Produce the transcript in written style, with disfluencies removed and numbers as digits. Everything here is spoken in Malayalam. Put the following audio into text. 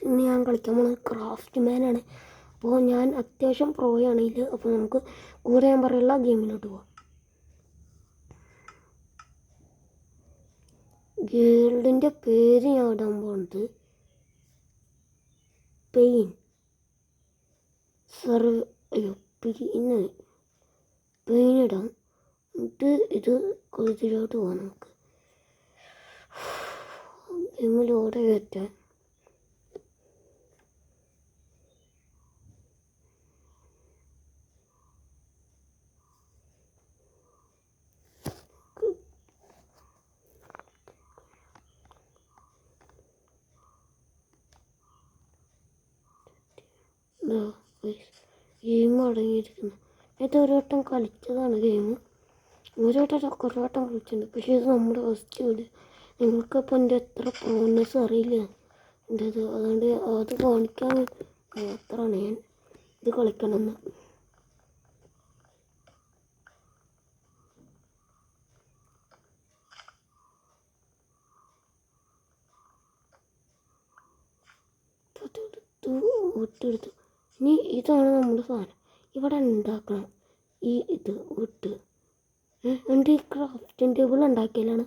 ഇന്ന് ഞാൻ കളിക്കാൻ പോകുന്നത് ക്രാഫ്റ്റ് മാനാണ്. അപ്പോൾ ഞാൻ അത്യാവശ്യം പ്രോയാണ് ഇതിൽ. അപ്പോൾ നമുക്ക് കൂടെ ഞാൻ പറയുള്ള ഗെയിമിലോട്ട് പോകാം. ഗിൽഡിൻ്റെ പേര് ഞാൻ ഇടാൻ പോകുന്നത് പെയിൻ പെയിൻ ഇടാം. എന്നിട്ട് ഇത് ഇതിലോട്ട് പോകാം. നമുക്ക് ഗെയിമിലൂടെ കയറ്റാൻ ഗെയിം അടങ്ങിയിരിക്കുന്നു. ഇത് ഒരു വട്ടം കളിച്ചതാണ് ഗെയിം. ഒരു വട്ടം കളിച്ചിട്ടുണ്ട്. പക്ഷേ ഇത് നമ്മുടെ ഫസ്റ്റ് വീട്. നിങ്ങൾക്കപ്പോൾ എൻ്റെ എത്ര പ്രോനെസ് അറിയില്ല എൻ്റെ ഇത്. അതുകൊണ്ട് അത് കാണിക്കാൻ മാത്രമാണ് ഞാൻ ഇത് കളിക്കണമെന്ന്. വിട്ടെടുത്തു. ഇനി ഇതാണ് നമ്മുടെ സാധനം. ഇവിടെ ഉണ്ടാക്കണം ഈ ഇത് വിട്ട്. എൻ്റെ ഈ ക്രാഫ്റ്റിംഗ് ടേബിൾ ഉണ്ടാക്കിയാലാണ്